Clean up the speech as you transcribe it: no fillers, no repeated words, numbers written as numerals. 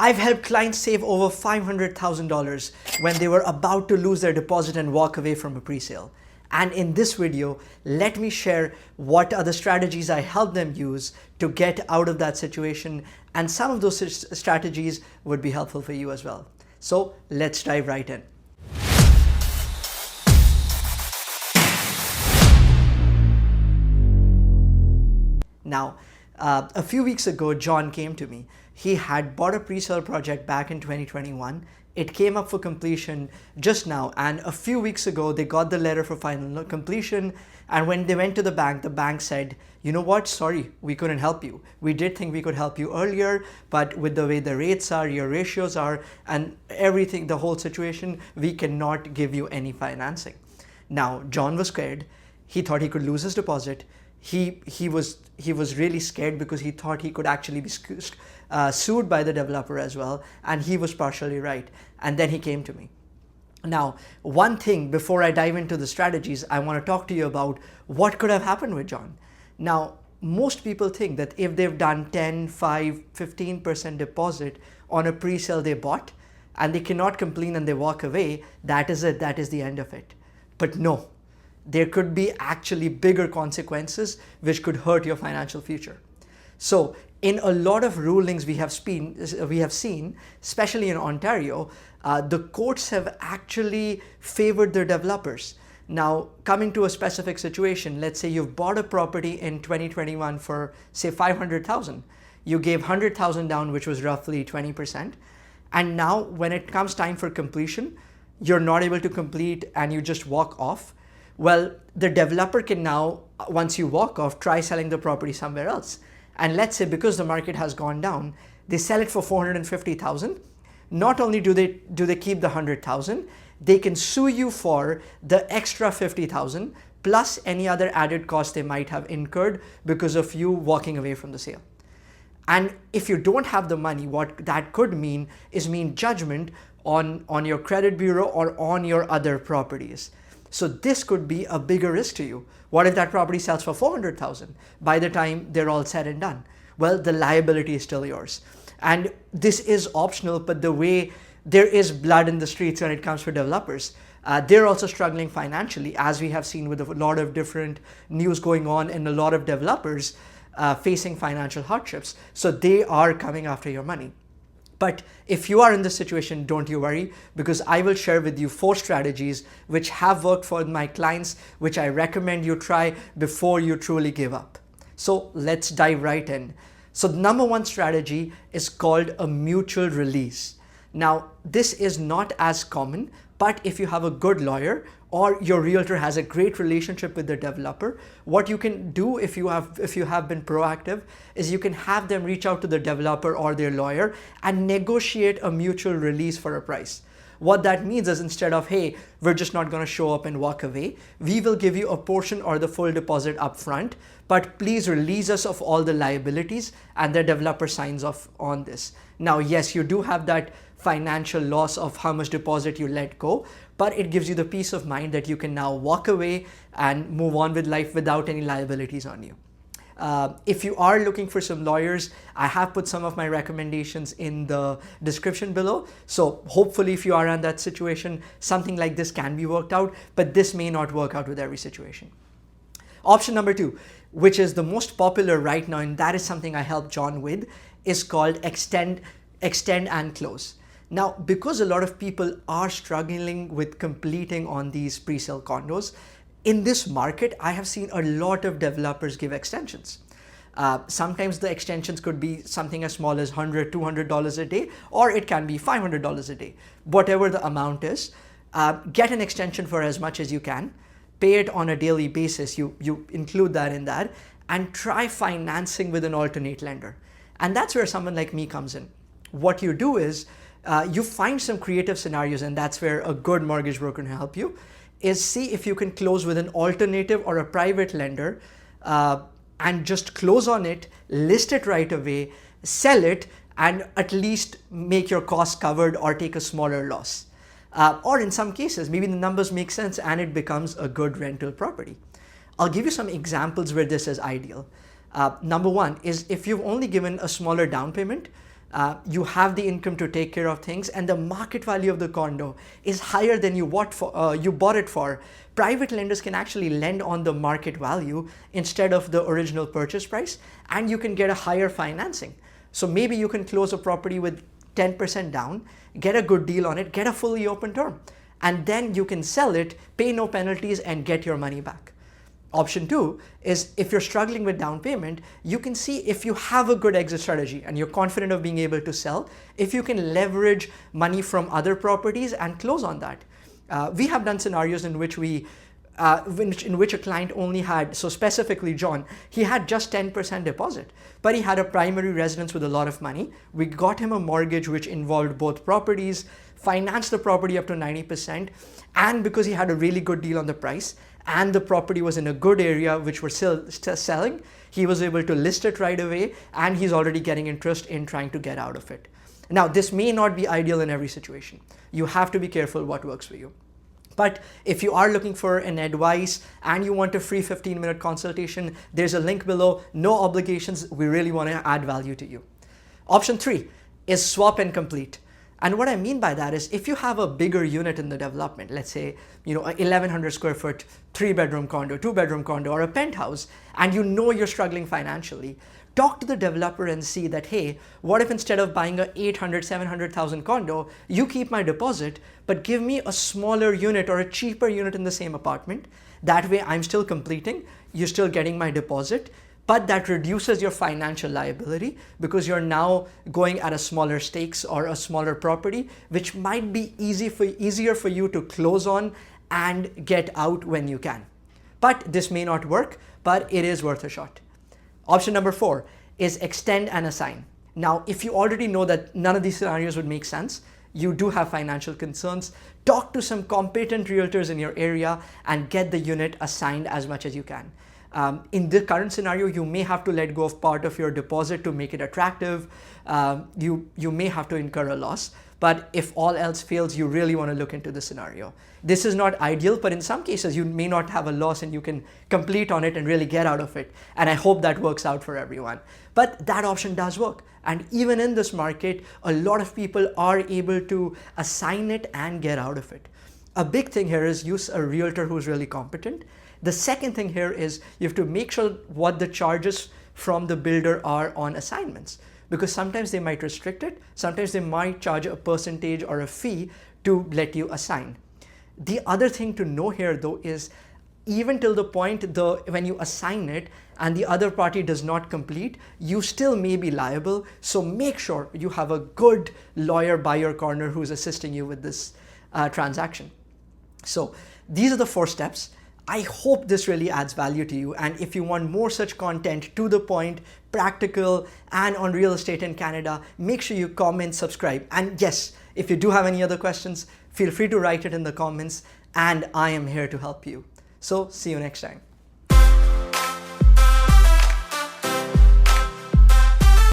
I've helped clients save over $500,000 when they were about to lose their deposit and walk away from a presale. And in this video, let me share what are the strategies I help them use to get out of that situation, and some of those strategies would be helpful for you as well. So let's dive right in. Now, a few weeks ago, John came to me. He had bought a presale project back in 2021. It came up for completion just now, and a few weeks ago, they got the letter for final completion. And when they went to the bank said, you know what, sorry, we couldn't help you. We did think we could help you earlier, but with the way the rates are, your ratios are, and everything, the whole situation, we cannot give you any financing. Now, John was scared. He thought he could lose his deposit. He was really scared because he thought he could actually be sued by the developer as well, and he was partially right. And then he came to me. Now, one thing before I dive into the strategies, I want to talk to you about what could have happened with John. Now, most people think that if they've done 10, 5, 15% deposit on a pre-sale they bought and they cannot complain and they walk away, that is it, that is the end of it. But no. There could be actually bigger consequences which could hurt your financial future. So in a lot of rulings we have seen, especially in Ontario, the courts have actually favored the developers. Now, coming to a specific situation, let's say you've bought a property in 2021 for say $500,000. You gave $100,000 down, which was roughly 20%. And now when it comes time for completion, you're not able to complete and you just walk off. Well, the developer can now, once you walk off, try selling the property somewhere else. And let's say because the market has gone down, they sell it for $450,000. Not only do they keep the $100,000, they can sue you for the extra $50,000 plus any other added cost they might have incurred because of you walking away from the sale. And if you don't have the money, what that could mean is judgment on your credit bureau or on your other properties. So this could be a bigger risk to you. What if that property sells for $400,000 by the time they're all said and done? Well, the liability is still yours. And this is optional, but the way there is blood in the streets when it comes to developers, they're also struggling financially, as we have seen with a lot of different news going on and a lot of developers facing financial hardships. So they are coming after your money. But if you are in this situation, don't you worry, because I will share with you 4 strategies which have worked for my clients, which I recommend you try before you truly give up. So let's dive right in. So the number 1 strategy is called a mutual release. Now, this is not as common, but if you have a good lawyer or your realtor has a great relationship with the developer, what you can do if you have been proactive is you can have them reach out to the developer or their lawyer and negotiate a mutual release for a price. What that means is instead of, hey, we're just not going to show up and walk away, we will give you a portion or the full deposit up front, but please release us of all the liabilities, and the developer signs off on this. Now, yes, you do have that financial loss of how much deposit you let go, but it gives you the peace of mind that you can now walk away and move on with life without any liabilities on you. If you are looking for some lawyers, I have put some of my recommendations in the description below. So hopefully if you are in that situation, something like this can be worked out, but this may not work out with every situation. Option number 2, which is the most popular right now, and that is something I help John with, is called extend and close. Now, because a lot of people are struggling with completing on these pre-sale condos, in this market, I have seen a lot of developers give extensions. Sometimes the extensions could be something as small as $100, $200 a day, or it can be $500 a day. Whatever the amount is, get an extension for as much as you can, pay it on a daily basis, you include that in that, and try financing with an alternate lender. And that's where someone like me comes in. What you do is, you find some creative scenarios, and that's where a good mortgage broker can help you, is see if you can close with an alternative or a private lender and just close on it, list it right away, sell it, and at least make your costs covered or take a smaller loss. Or in some cases, maybe the numbers make sense and it becomes a good rental property. I'll give you some examples where this is ideal. Number one is if you've only given a smaller down payment, You have the income to take care of things, and the market value of the condo is higher than you bought it for, private lenders can actually lend on the market value instead of the original purchase price, and you can get a higher financing. So maybe you can close a property with 10% down, get a good deal on it, get a fully open term, and then you can sell it, pay no penalties, and get your money back. Option 2 is if you're struggling with down payment, you can see if you have a good exit strategy and you're confident of being able to sell, if you can leverage money from other properties and close on that. We have done scenarios in which in which a client only had, so specifically John, he had just 10% deposit, but he had a primary residence with a lot of money. We got him a mortgage which involved both properties, financed the property up to 90%, and because he had a really good deal on the price, and the property was in a good area which we're still selling, he was able to list it right away, and he's already getting interest in trying to get out of it. Now, this may not be ideal in every situation. You have to be careful what works for you. But if you are looking for an advice and you want a free 15-minute consultation, there's a link below, no obligations. We really want to add value to you. Option 3 is swap and complete. And what I mean by that is if you have a bigger unit in the development, let's say, a 1,100 square foot, 3-bedroom condo, 2-bedroom condo, or a penthouse, and you know you're struggling financially, talk to the developer and see that, hey, what if instead of buying a 800, 700,000 condo, you keep my deposit, but give me a smaller unit or a cheaper unit in the same apartment. That way I'm still completing, you're still getting my deposit, but that reduces your financial liability because you're now going at a smaller stakes or a smaller property, which might be easier for you to close on and get out when you can. But this may not work, but it is worth a shot. Option number 4 is extend and assign. Now, if you already know that none of these scenarios would make sense, you do have financial concerns, talk to some competent realtors in your area and get the unit assigned as much as you can. In the current scenario, you may have to let go of part of your deposit to make it attractive. You may have to incur a loss, but if all else fails, you really want to look into the scenario. This is not ideal, but in some cases, you may not have a loss and you can complete on it and really get out of it. And I hope that works out for everyone. But that option does work. And even in this market, a lot of people are able to assign it and get out of it. A big thing here is use a realtor who's really competent. The second thing here is you have to make sure what the charges from the builder are on assignments, because sometimes they might restrict it. Sometimes they might charge a percentage or a fee to let you assign. The other thing to know here though is even till the point when you assign it and the other party does not complete, you still may be liable. So make sure you have a good lawyer by your corner who's assisting you with this transaction. So these are the 4 steps. I hope this really adds value to you. And if you want more such content, to the point, practical, and on real estate in Canada, make sure you comment, subscribe. And yes, if you do have any other questions, feel free to write it in the comments, and I am here to help you. So see you next time.